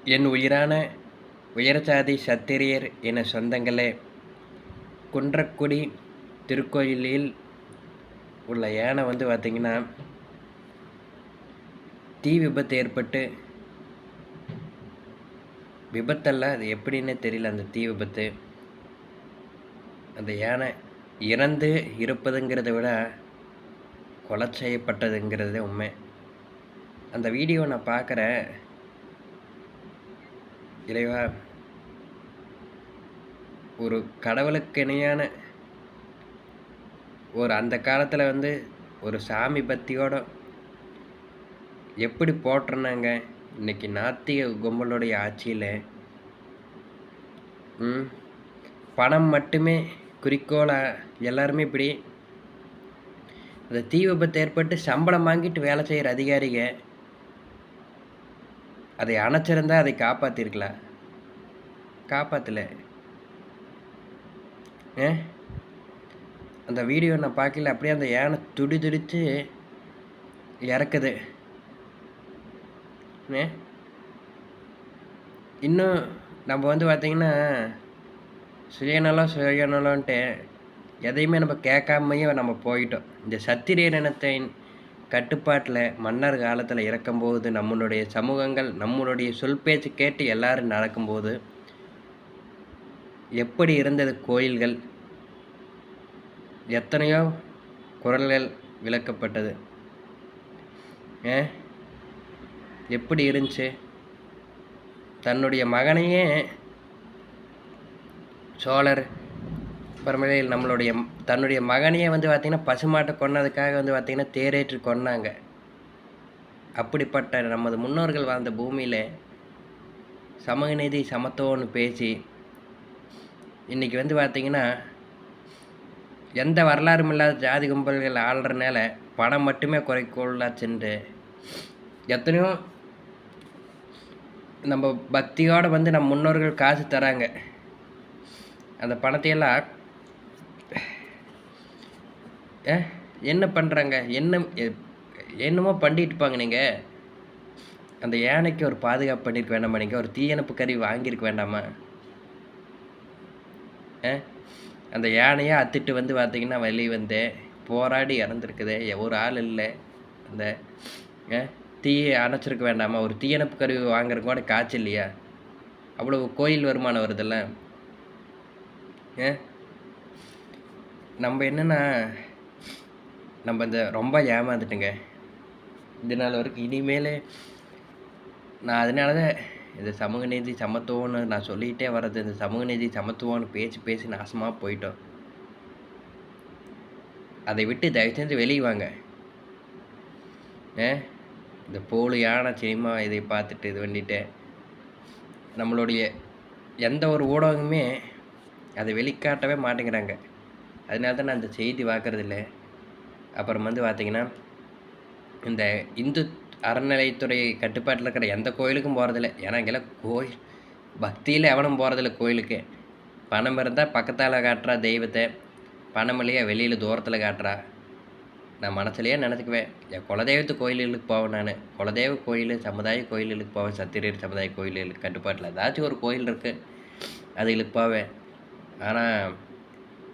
என் உயிரான உயர்சாதி சத்திரியர் என சொந்தங்களே, குன்றக்குடி திருக்கோயிலில் உள்ள யானை பார்த்திங்கன்னா தீ விபத்து ஏற்பட்டு, விபத்தல்ல அது எப்படின்னு தெரியல. அந்த தீ விபத்து, அந்த யானை இறந்து இருப்பதுங்கிறத விட கொலை செய்யப்பட்டதுங்கிறது உண்மை. அந்த வீடியோ நான் பார்க்குறேன். இறைவா, ஒரு கடவுளுக்கு இணையான ஒரு அந்த காலத்தில் ஒரு சாமி பக்தியோட எப்படி போட்டுருந்தாங்க. இன்னைக்கு நாத்திக கும்பலுடைய ஆட்சியில் பணம் மட்டுமே குறிக்கோளாக எல்லாருமே இப்படி அந்த தீ விபத்து ஏற்பட்டு சம்பளம் வாங்கிட்டு வேலை செய்கிற அதிகாரிங்க அதை அணைச்சிருந்தா அதை காப்பாற்றிருக்கலாம். காப்பாற்றலை. அந்த வீடியோ நான் பார்க்கல. அப்படியே அந்த யானை துடிச்சு இறக்குது. இன்னும் நம்ம பார்த்திங்கன்னா சுயநலம்ன்ட்டு எதையுமே நம்ம கேட்காமையும் நம்ம போயிட்டோம். இந்த சத்திரியர் இனத்தின் கட்டுப்பாட்டில் மன்னர் காலத்தில் இறக்கும்போது நம்மளுடைய சமூகங்கள் நம்மளுடைய சொல் பேச்சு கேட்டு எல்லாரும் நடக்கும்போது எப்படி இருந்தது கோயில்கள், எத்தனையோ குரல்கள் விளக்கப்பட்டது. எப்படி இருந்துச்சு. தன்னுடைய மகனையே சோழர் அப்புறமேல தன்னுடைய மகனையே பார்த்திங்கன்னா பசுமாட்டை கொன்னதுக்காக பார்த்திங்கன்னா தேரேற்றி கொன்னாங்க. அப்படிப்பட்ட நமது முன்னோர்கள் வாழ்ந்த பூமியில் சமூகநீதி சமத்துவம்னு பேசி இன்றைக்கி பார்த்திங்கன்னா எந்த வரலாறும் இல்லாத ஜாதி கும்பல்கள் ஆள்றனால பணம் மட்டுமே குறைக்கோளா சென்று எத்தனையோ நம்ம பக்தியோடு நம்ம முன்னோர்கள் காசு தராங்க. அந்த பணத்தையெல்லாம் என்ன பண்ணுறாங்க, என்னமோ பண்ணிட்டு இருப்பாங்க. நீங்கள் அந்த யானைக்கு ஒரு பாதுகாப்பு பண்ணியிருக்க வேண்டாமா? நீங்கள் ஒரு தீயணைப்பு கருவி வாங்கியிருக்க வேண்டாமா? அந்த யானையை அத்துட்டு பார்த்திங்கன்னா வெளியே போராடி இறந்துருக்குது. ஒரு ஆள் இல்லை. அந்த தீயை அணைச்சிருக்க வேண்டாமா? ஒரு தீயணைப்பு கருவி வாங்குறதுக்கு கூட காய்ச்சல் இல்லையா? அவ்வளோ கோயில் வருமானம் வருதில்ல. நம்ம என்னென்னா நம்ம இந்த ரொம்ப ஏமாந்துட்டுங்க இதனால் வரைக்கும். இனிமேல் நான் அதனால தான் இந்த சமூக நீதி சமத்துவம்னு நான் சொல்லிகிட்டே வர்றது. இந்த சமூக நீதி சமத்துவம்னு பேசி நாசமாக போயிட்டோம். அதை விட்டு தயவு செஞ்சு வெளியே வாங்க. இந்த போலியான சினிமா இதை பார்த்துட்டு இது பண்ணிட்டு நம்மளுடைய எந்த ஒரு ஊடகமுமே அதை வெளிக்காட்டவே மாட்டேங்கிறாங்க. அதனால தான் நான் அந்த செய்தி பார்க்குறதில்ல. அப்புறம் பார்த்திங்கன்னா இந்த இந்து அறநிலையத்துறை கட்டுப்பாட்டில் இருக்கிற எந்த கோயிலுக்கும் போகிறதில்ல. ஏன்னா இங்கெல்லாம் கோயில் பக்தியில் எவனும் போகிறதில்ல கோயிலுக்கு. பணம் இருந்தால் பக்கத்தால் காட்டுறா தெய்வத்தை, பணம் இல்லையா வெளியில் தூரத்தில் காட்டுறா. நான் மனசுலையே நினச்சிக்குவேன், என் குலதெய்வத்து கோயில்களுக்கு போவேன். நான் குலதெய்வ கோயில் சமுதாய கோயில்களுக்கு போவேன். சத்திரியர் சமுதாய கோயில்களுக்கு கட்டுப்பாட்டில் ஏதாச்சும் ஒரு கோயில் இருக்குது, அதுகளுக்கு போவேன். ஆனால்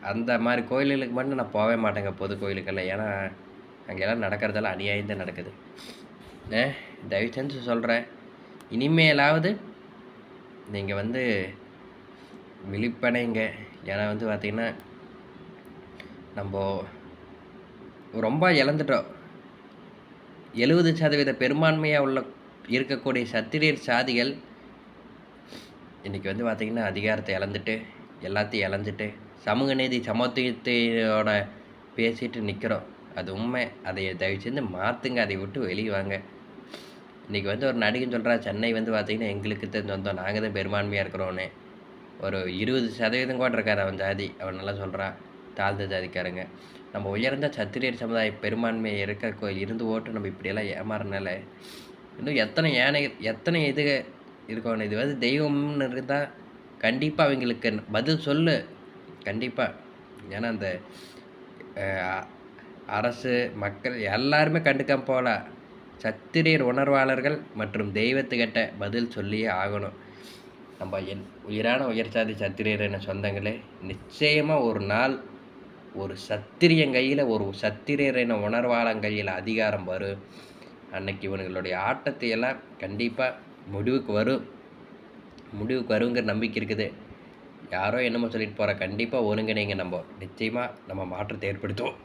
அந்த மாதிரி கோயில்களுக்கு மட்டும் நான் போகவே மாட்டேங்க, பொது கோயிலுக்கெல்லாம். ஏன்னா அங்கெல்லாம் நடக்கிறதெல்லாம் அநியாயம் நடக்குது. தயவு செஞ்சு சொல்கிறேன், இனிமேலாவது நீங்கள் விழிப்படைங்க. ஏன்னா பார்த்திங்கன்னா நம்ம ரொம்ப இழந்துட்டோம். 70% பெரும்பான்மையாக இருக்கக்கூடிய சத்திரியர் சாதிகள் இன்றைக்கி பார்த்திங்கன்னா அதிகாரத்தை இழந்துட்டு எல்லாத்தையும் இழந்துட்டு சமூக நீதி சமத்துவத்தையோட பேசிட்டு நிற்கிறோம். அது உண்மை. அதை தயவு செஞ்சு மாற்றுங்க. அதை விட்டு வெளியே வாங்க. இன்றைக்கி ஒரு நடிகன் சொல்கிறா, சென்னை பார்த்திங்கன்னா எங்களுக்கு தெரிஞ்சு வந்தோம், நாங்கள் தான் பெரும்பான்மையாக இருக்கிறோன்னு. ஒரு 20% கூட இருக்கார் அவன் ஜாதி. அவன் நல்லா சொல்கிறான், தாழ்ந்த ஜாதிக்காரங்க. நம்ம உயர்ந்த சத்திரியர் சமுதாய பெரும்பான்மை இருந்து ஓட்டு நம்ம இப்படியெல்லாம் ஏமாறனால இன்னும் எத்தனை இது இருக்கணும். இது தெய்வம்னு இருந்தால் கண்டிப்பாக அவங்களுக்கு பதில் சொல்லு, கண்டிப்பாக. ஏன்னா அந்த அரசு மக்கள் எல்லாருமே கண்டுக்காம போகலாம். சத்திரியர் உணர்வாளர்கள் மற்றும் தெய்வத்துக்கிட்ட பதில் சொல்லியே ஆகணும். நம்ம உயிரான உயர்சாதி சத்திரியர் என சொந்தங்களே, நிச்சயமாக ஒரு நாள் ஒரு சத்திரியன் கையில், ஒரு சத்திரியர் என உணர்வாளன் கையில் அதிகாரம் வரும். அன்னைக்கு இவனுங்களுடைய ஆட்டத்தை எல்லாம் கண்டிப்பாக முடிவுக்கு வருங்கிற நம்பிக்கை இருக்குது. யாரோ என்னமோ சொல்லிட்டு போகிற, கண்டிப்பாக ஒருங்கிணைங்க, நம்ம நிச்சயமாக நம்ம மாற்றத்தை ஏற்படுத்துவோம்.